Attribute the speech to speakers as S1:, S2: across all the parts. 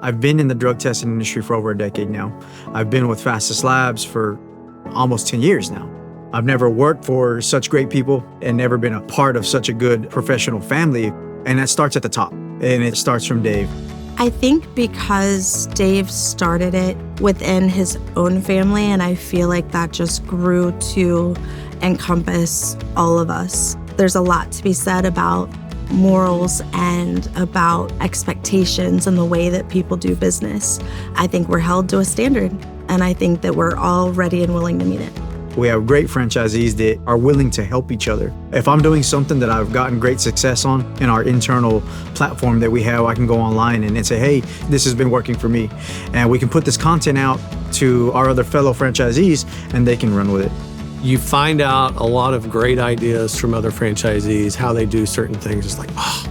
S1: I've been in the drug testing industry for over a decade now. I've been with Fastest Labs for almost 10 years now. I've never worked for such great people and never been a part of such a good professional family. And that starts at the top, and it starts from Dave.
S2: I think because Dave started it within his own family, and I feel like that just grew to encompass all of us. There's a lot to be said about morals and about expectations and the way that people do business. I think we're held to a standard, and I think that we're all ready and willing to meet it.
S1: We have great franchisees that are willing to help each other. If I'm doing something that I've gotten great success on in our internal platform that we have, I can go online and say, hey, this has been working for me. And we can put this content out to our other fellow franchisees and they can run with it.
S3: You find out a lot of great ideas from other franchisees, how they do certain things. It's like, oh,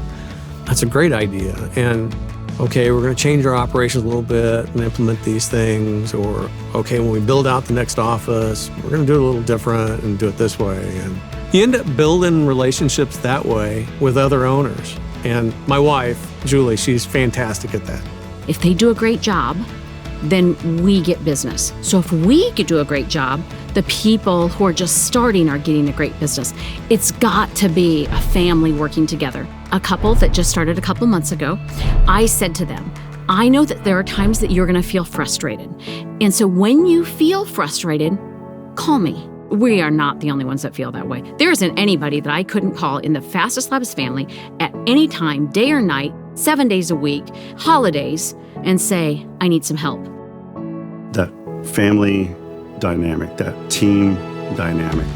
S3: that's a great idea. And okay, we're going to change our operations a little bit and implement these things. Or, okay, when we build out the next office, we're going to do it a little different and do it this way. And you end up building relationships that way with other owners. And my wife, Julie, she's fantastic at that.
S4: If they do a great job, then we get business. So if we could do a great job, the people who are just starting are getting a great business. It's got to be a family working together. A couple that just started a couple months ago, I said to them, I know that there are times that you're going to feel frustrated. And so when you feel frustrated, call me. We are not the only ones that feel that way. There isn't anybody that I couldn't call in the Fastest Labs family at any time, day or night, 7 days a week, holidays, and say, I need some help.
S5: That family dynamic, that team dynamic,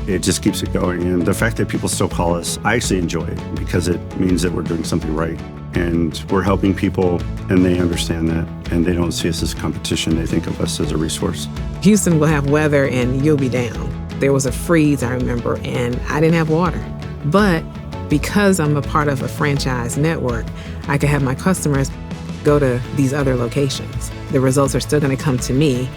S5: it just keeps it going. And the fact that people still call us, I actually enjoy it because it means that we're doing something right. And we're helping people, and they understand that, and they don't see us as competition. They think of us as a resource.
S6: Houston will have weather and you'll be down. There was a freeze, I remember, and I didn't have water. But because I'm a part of a franchise network, I could have my customers go to these other locations. The results are still going to come to me,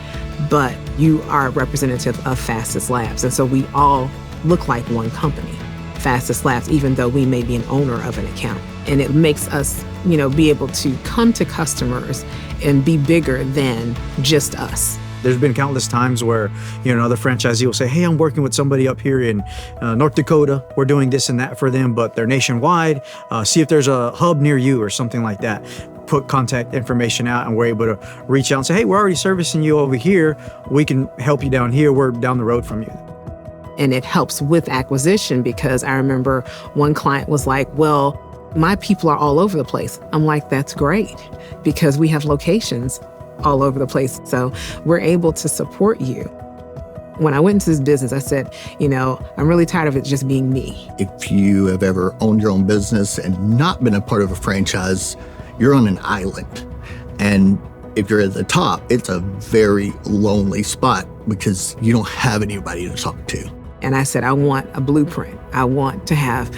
S6: but you are a representative of Fastest Labs. And so we all look like one company, Fastest Labs, even though we may be an owner of an account. And it makes us, be able to come to customers and be bigger than just us.
S1: There's been countless times where, another franchisee will say, hey, I'm working with somebody up here in North Dakota. We're doing this and that for them, but they're nationwide. See if there's a hub near you or something like that. Put contact information out and we're able to reach out and say, hey, we're already servicing you over here. We can help you down here. We're down the road from you.
S6: And it helps with acquisition because I remember one client was like, well, my people are all over the place. I'm like, that's great because we have locations all over the place. So we're able to support you. When I went into this business, I said, I'm really tired of it just being me.
S7: If you have ever owned your own business and not been a part of a franchise, you're on an island. And if you're at the top, it's a very lonely spot because you don't have anybody to talk to.
S6: And I said, I want a blueprint. I want to have,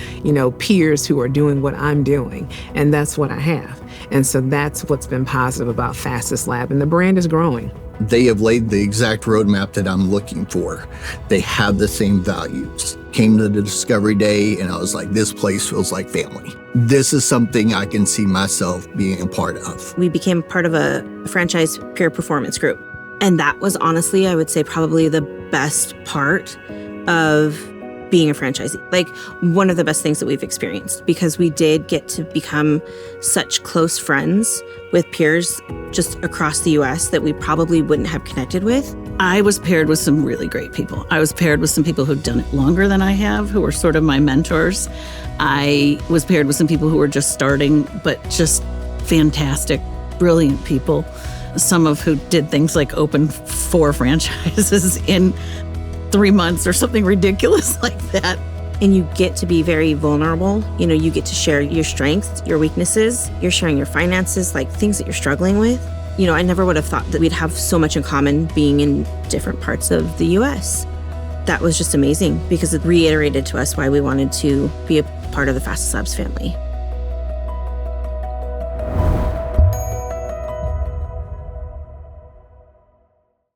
S6: peers who are doing what I'm doing. And that's what I have. And so that's what's been positive about Fastest Lab. And the brand is growing.
S7: They have laid the exact roadmap that I'm looking for. They have the same values. Came to the discovery day and I was like, this place feels like family. This is something I can see myself being a part of.
S2: We became part of a franchise peer performance group. And that was honestly, I would say, probably the best part of being a franchisee. Like one of the best things that we've experienced because we did get to become such close friends with peers just across the US that we probably wouldn't have connected with.
S8: I was paired with some really great people. I was paired with some people who've done it longer than I have, who were sort of my mentors. I was paired with some people who were just starting, but just fantastic, brilliant people. Some of who did things like open 4 franchises in 3 months or something ridiculous like that.
S2: And you get to be very vulnerable. You get to share your strengths, your weaknesses. You're sharing your finances, like things that you're struggling with. I never would have thought that we'd have so much in common being in different parts of the US. That was just amazing because it reiterated to us why we wanted to be a part of the Fastest Labs family.